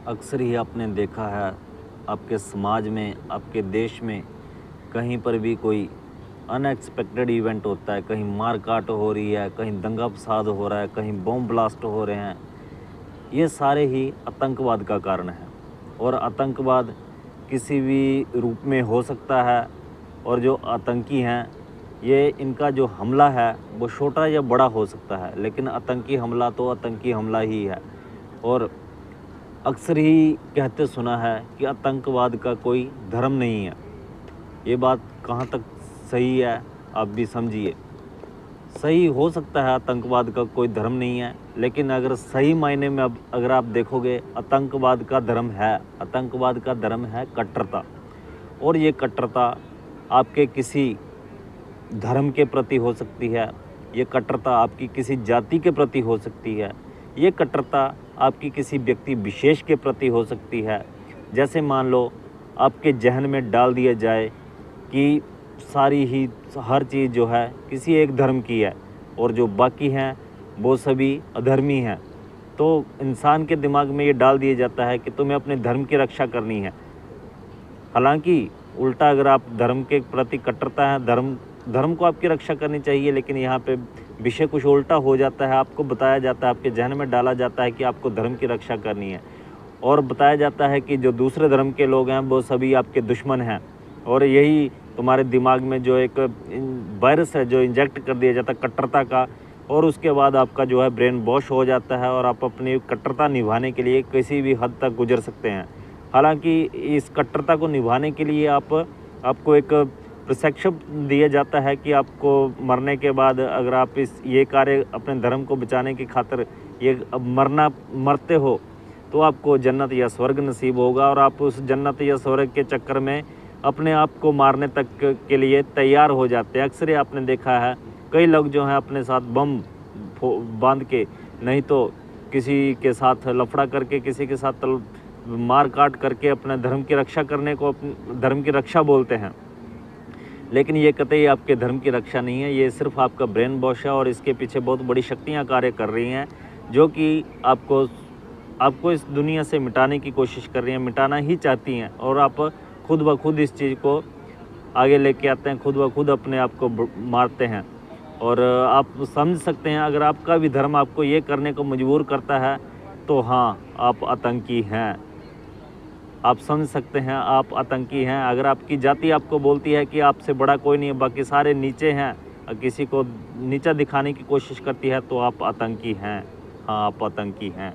अक्सर ही आपने देखा है आपके समाज में, आपके देश में कहीं पर भी कोई अनएक्सपेक्टेड इवेंट होता है, कहीं मार-काट हो रही है, कहीं दंगा-फ़साद हो रहा है, कहीं बम ब्लास्ट हो रहे हैं। ये सारे ही आतंकवाद का कारण है और आतंकवाद किसी भी रूप में हो सकता है और जो आतंकी हैं, ये इनका जो हमला है वो छोटा या बड़ा हो सकता है, लेकिन आतंकी हमला तो आतंकी हमला ही है। और अक्सर ही कहते सुना है कि आतंकवाद का कोई धर्म नहीं है। ये बात कहाँ तक सही है, आप भी समझिए। सही हो सकता है आतंकवाद का कोई धर्म नहीं है, लेकिन अगर सही मायने में अब अगर आप देखोगे आतंकवाद का धर्म है, आतंकवाद का धर्म है कट्टरता। और ये कट्टरता आपके किसी धर्म के प्रति हो सकती है, ये कट्टरता आपकी किसी जाति के प्रति हो सकती है, ये कट्टरता आपकी किसी व्यक्ति विशेष के प्रति हो सकती है। जैसे मान लो आपके जहन में डाल दिया जाए कि सारी ही हर चीज़ जो है किसी एक धर्म की है और जो बाकी हैं वो सभी अधर्मी हैं, तो इंसान के दिमाग में ये डाल दिया जाता है कि तुम्हें अपने धर्म की रक्षा करनी है। हालांकि उल्टा अगर आप धर्म के प्रति कट्टरता है, धर्म को आपकी रक्षा करनी चाहिए, लेकिन यहाँ पे विषय कुछ उल्टा हो जाता है। आपको बताया जाता है, आपके जहन में डाला जाता है कि आपको धर्म की रक्षा करनी है और बताया जाता है कि जो दूसरे धर्म के लोग हैं वो सभी आपके दुश्मन हैं। और यही तुम्हारे दिमाग में जो एक वायरस है जो इंजेक्ट कर दिया जाता है कट्टरता का, और उसके बाद आपका जो है ब्रेन वॉश हो जाता है और आप अपनी कट्टरता निभाने के लिए किसी भी हद तक गुजर सकते हैं। हालांकि इस कट्टरता को निभाने के लिए आपको एक प्रशिक्षण दिया जाता है कि आपको मरने के बाद अगर आप ये कार्य अपने धर्म को बचाने की खातिर ये मरते हो तो आपको जन्नत या स्वर्ग नसीब होगा, और आप उस जन्नत या स्वर्ग के चक्कर में अपने आप को मारने तक के लिए तैयार हो जाते हैं। अक्सर आपने देखा है कई लोग जो हैं अपने साथ बम बांध के, नहीं तो किसी के साथ लफड़ा करके, किसी के साथ मार काट करके अपने धर्म की रक्षा करने को धर्म की रक्षा बोलते हैं, लेकिन ये कतई आपके धर्म की रक्षा नहीं है। ये सिर्फ आपका ब्रेन वॉश है और इसके पीछे बहुत बड़ी शक्तियाँ कार्य कर रही हैं जो कि आपको इस दुनिया से मिटाने की कोशिश कर रही हैं, मिटाना ही चाहती हैं। और आप खुद ब खुद इस चीज़ को आगे लेके आते हैं, खुद ब खुद अपने आप को मारते हैं। और आप समझ सकते हैं अगर आपका भी धर्म आपको ये करने को मजबूर करता है तो हाँ, आप आतंकी हैं। आप समझ सकते हैं आप आतंकी हैं। अगर आपकी जाति आपको बोलती है कि आपसे बड़ा कोई नहीं है, बाकी सारे नीचे हैं, किसी को नीचा दिखाने की कोशिश करती है, तो आप आतंकी हैं। हाँ, आप आतंकी हैं।